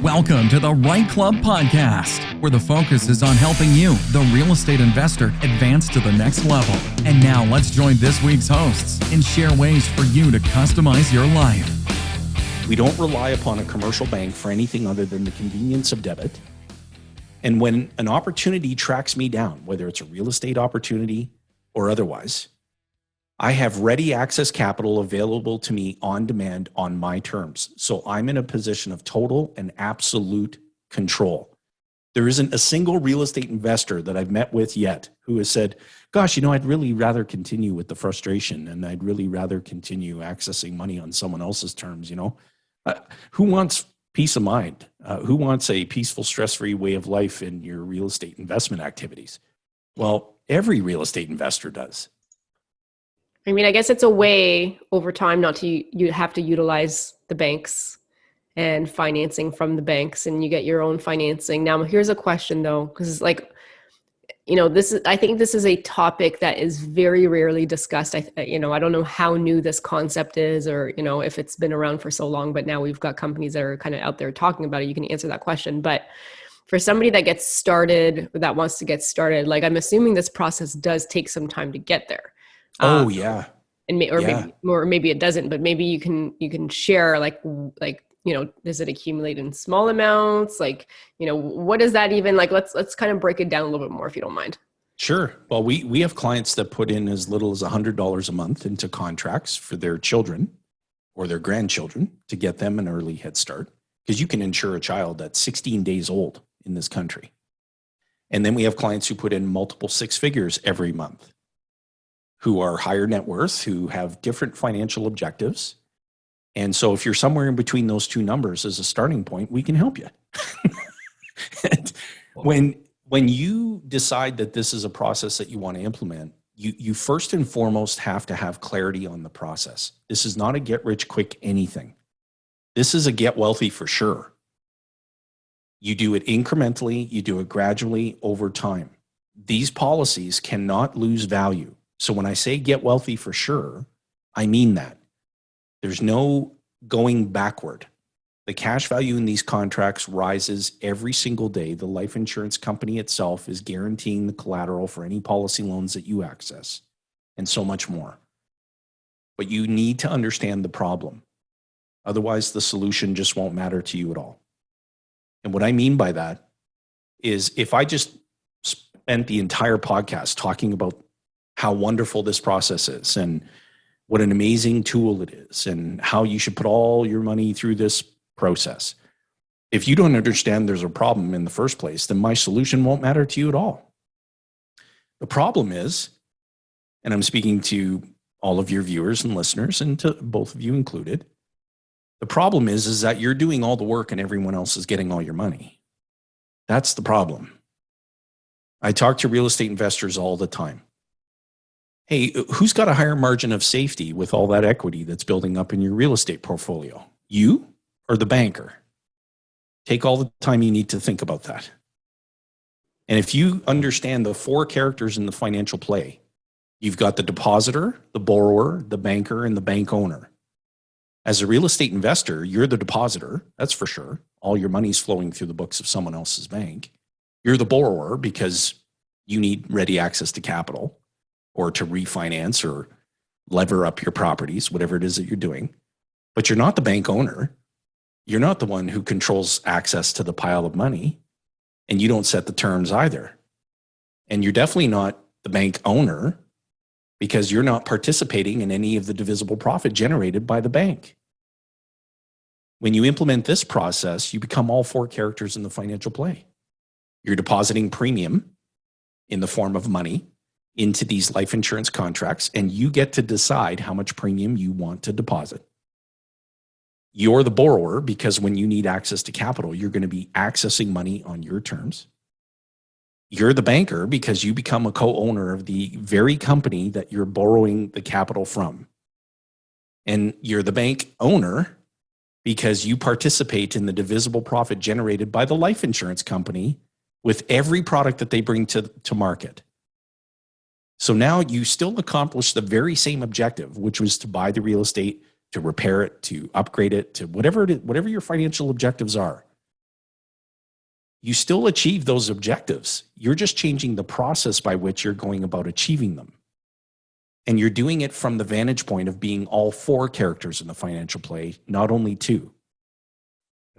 Welcome to the REITE Club podcast, where the focus is on helping you, the real estate investor, advance to the next level. And now let's join this week's hosts and share ways for you to customize your life. We don't rely upon a commercial bank for anything other than the convenience of debit. And when an opportunity tracks me down, whether it's a real estate opportunity or otherwise, I have ready access capital available to me on demand on my terms. So I'm in a position of total and absolute control. There isn't a single real estate investor that I've met with yet who has said, gosh, I'd really rather continue with the frustration and I'd really rather continue accessing money on someone else's terms. Who wants peace of mind? Who wants a peaceful, stress-free way of life in your real estate investment activities? Well, every real estate investor does. I mean, I guess it's a way over time not to, you have to utilize the banks and financing from the banks, and you get your own financing. Now, here's a question though, because I think this is a topic that is very rarely discussed. I don't know how new this concept is, or, if it's been around for so long, but now we've got companies that are kind of out there talking about it. You can answer that question. But for somebody that gets started, or that wants to get started, I'm assuming this process does take some time to get there. Oh yeah. Maybe it doesn't, but maybe you can share does it accumulate in small amounts? What is that even like? Let's kind of break it down a little bit more if you don't mind. Sure. Well, we have clients that put in as little as $100 a month into contracts for their children or their grandchildren to get them an early head start, because you can insure a child that's 16 days old in this country. And then we have clients who put in multiple six figures every month, who are higher net worth, who have different financial objectives. And so if you're somewhere in between those two numbers as a starting point, we can help you. And when you decide that this is a process that you want to implement, you first and foremost have to have clarity on the process. This is not a get rich quick anything. This is a get wealthy for sure. You do it incrementally, you do it gradually over time. These policies cannot lose value. So when I say get wealthy for sure, I mean that. There's no going backward. The cash value in these contracts rises every single day. The life insurance company itself is guaranteeing the collateral for any policy loans that you access, and so much more. But you need to understand the problem. Otherwise, the solution just won't matter to you at all. And what I mean by that is, if I just spent the entire podcast talking about how wonderful this process is and what an amazing tool it is and how you should put all your money through this process, if you don't understand there's a problem in the first place, then my solution won't matter to you at all. The problem is, and I'm speaking to all of your viewers and listeners, and to both of you included, the problem is that you're doing all the work and everyone else is getting all your money. That's the problem. I talk to real estate investors all the time. Hey, who's got a higher margin of safety with all that equity that's building up in your real estate portfolio? You or the banker? Take all the time you need to think about that. And if you understand the four characters in the financial play, you've got the depositor, the borrower, the banker, and the bank owner. As a real estate investor, you're the depositor, that's for sure. All your money's flowing through the books of someone else's bank. You're the borrower because you need ready access to capital, or to refinance or lever up your properties, whatever it is that you're doing. But you're not the bank owner. You're not the one who controls access to the pile of money, and you don't set the terms either. And you're definitely not the bank owner, because you're not participating in any of the divisible profit generated by the bank. When you implement this process, you become all four characters in the financial play. You're depositing premium in the form of money into these life insurance contracts, and you get to decide how much premium you want to deposit. You're the borrower because when you need access to capital, you're going to be accessing money on your terms. You're the banker because you become a co-owner of the very company that you're borrowing the capital from. And you're the bank owner because you participate in the divisible profit generated by the life insurance company with every product that they bring to market. So now you still accomplish the very same objective, which was to buy the real estate, to repair it, to upgrade it, to whatever your financial objectives are. you still achieve those objectives. You're just changing the process by which you're going about achieving them. And you're doing it from the vantage point of being all four characters in the financial play, not only two.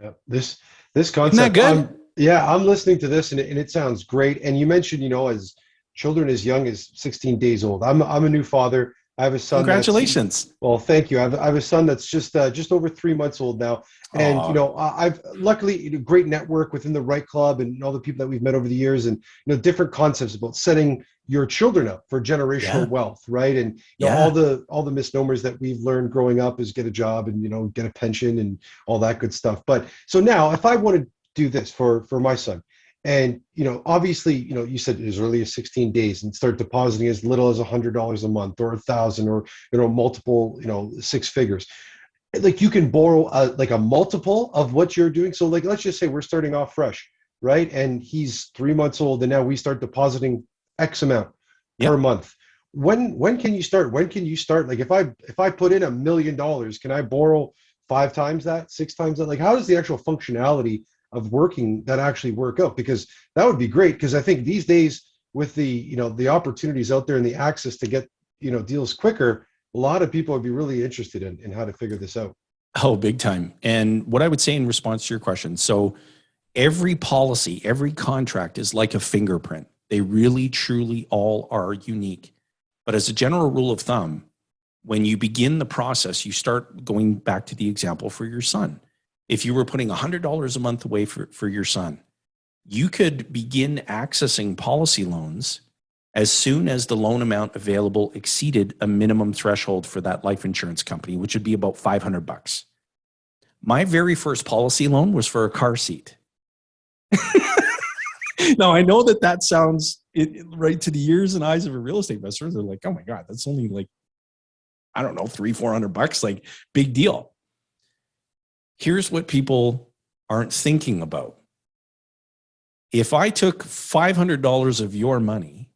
Yeah. This concept, Isn't that good? I'm listening to this and it sounds great. And you mentioned, as children as young as 16 days old. I'm a new father. I have a son. Congratulations. Well, thank you. I have a son that's just over 3 months old now. And, I've luckily great network within the REITE Club and all the people that we've met over the years, and, different concepts about setting your children up for generational wealth. Right. And, all the misnomers that we've learned growing up is get a job and, get a pension and all that good stuff. But so now if I want to do this for my son, and, obviously, you said as early as 16 days and start depositing as little as $100 a month or $1,000 or, multiple, 6 figures. Like you can borrow like a multiple of what you're doing. So like, let's just say we're starting off fresh, right? And he's 3 months old and now we start depositing X amount per month. When can you start? When can you start? Like if I put in $1 million, can I borrow 5 times that, 6 times that? Like how does the actual functionality of working that actually work out? Because that would be great. Because I think these days with the the opportunities out there and the access to get deals quicker, a lot of people would be really interested in how to figure this out. Oh, big time. And what I would say in response to your question, so every policy, every contract is like a fingerprint. They really, truly all are unique. But as a general rule of thumb, when you begin the process, you start going back to the example for your son. If you were putting $100 a month away for your son, you could begin accessing policy loans as soon as the loan amount available exceeded a minimum threshold for that life insurance company, which would be about $500. My very first policy loan was for a car seat. Now, I know that sounds right to the ears and eyes of a real estate investor. They're like, oh my God, that's only like, I don't know, $300-400, like big deal. Here's what people aren't thinking about. If I took $500 of your money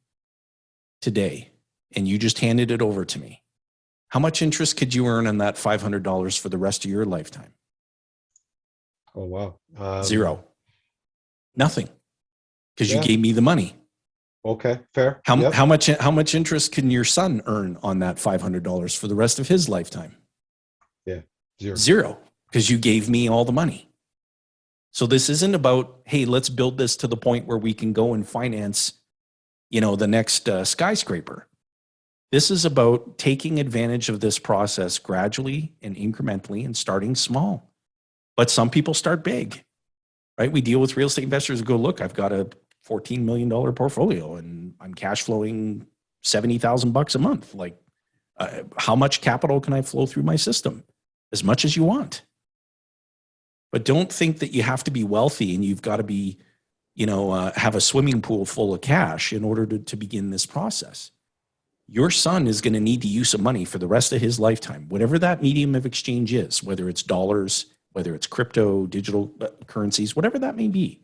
today and you just handed it over to me, how much interest could you earn on that $500 for the rest of your lifetime? Oh, wow. Zero. Nothing. Because you gave me the money. Okay, fair. How much interest can your son earn on that $500 for the rest of his lifetime? Yeah, Zero. Because you gave me all the money. So this isn't about, hey, let's build this to the point where we can go and finance, the next skyscraper. This is about taking advantage of this process gradually and incrementally and starting small. But some people start big, right? We deal with real estate investors who go, look, I've got a $14 million portfolio and I'm cash flowing $70,000 a month. Like, how much capital can I flow through my system? As much as you want. But don't think that you have to be wealthy and you've got to be, have a swimming pool full of cash in order to begin this process. Your son is going to need to use some money for the rest of his lifetime, whatever that medium of exchange is, whether it's dollars, whether it's crypto, digital currencies, whatever that may be.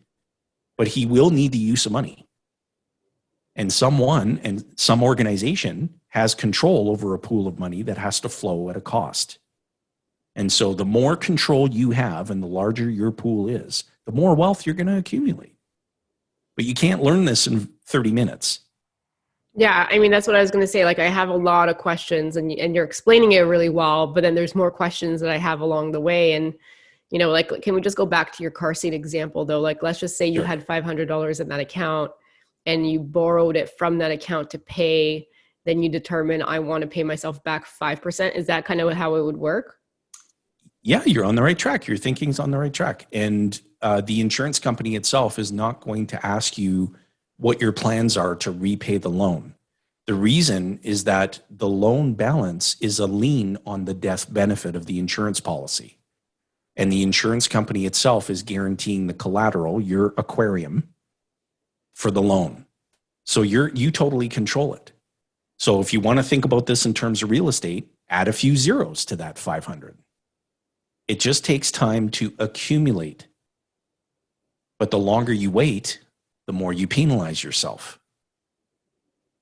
But he will need to use some money. And someone and some organization has control over a pool of money that has to flow at a cost. And so the more control you have and the larger your pool is, the more wealth you're going to accumulate. But you can't learn this in 30 minutes. Yeah, I mean, that's what I was going to say. Like, I have a lot of questions and you're explaining it really well, but then there's more questions that I have along the way. And, like, can we just go back to your car seat example though? Like, let's just say you had $500 in that account and you borrowed it from that account to pay, then you determine I want to pay myself back 5%. Is that kind of how it would work? Yeah, you're on the right track. Your thinking's on the right track. And the insurance company itself is not going to ask you what your plans are to repay the loan. The reason is that the loan balance is a lien on the death benefit of the insurance policy. And the insurance company itself is guaranteeing the collateral, your aquarium, for the loan. So you totally control it. So if you want to think about this in terms of real estate, add a few zeros to that 500. It just takes time to accumulate. But the longer you wait, the more you penalize yourself.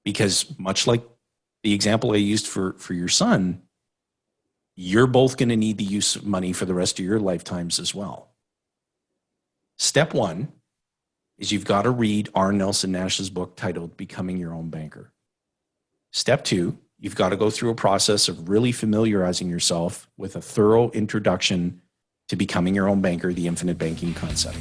Because much like the example I used for your son, you're both going to need the use of money for the rest of your lifetimes as well. Step one is you've got to read R. Nelson Nash's book titled Becoming Your Own Banker. Step 2, you've got to go through a process of really familiarizing yourself with a thorough introduction to becoming your own banker, the infinite banking concept.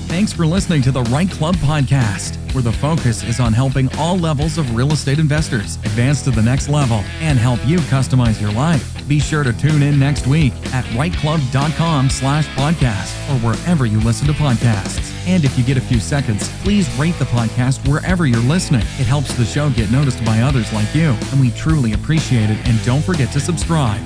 Thanks for listening to the REITE Club podcast, where the focus is on helping all levels of real estate investors advance to the next level and help you customize your life. Be sure to tune in next week at reiteclub.com/podcast or wherever you listen to podcasts. And if you get a few seconds, please rate the podcast wherever you're listening. It helps the show get noticed by others like you, and we truly appreciate it. And don't forget to subscribe.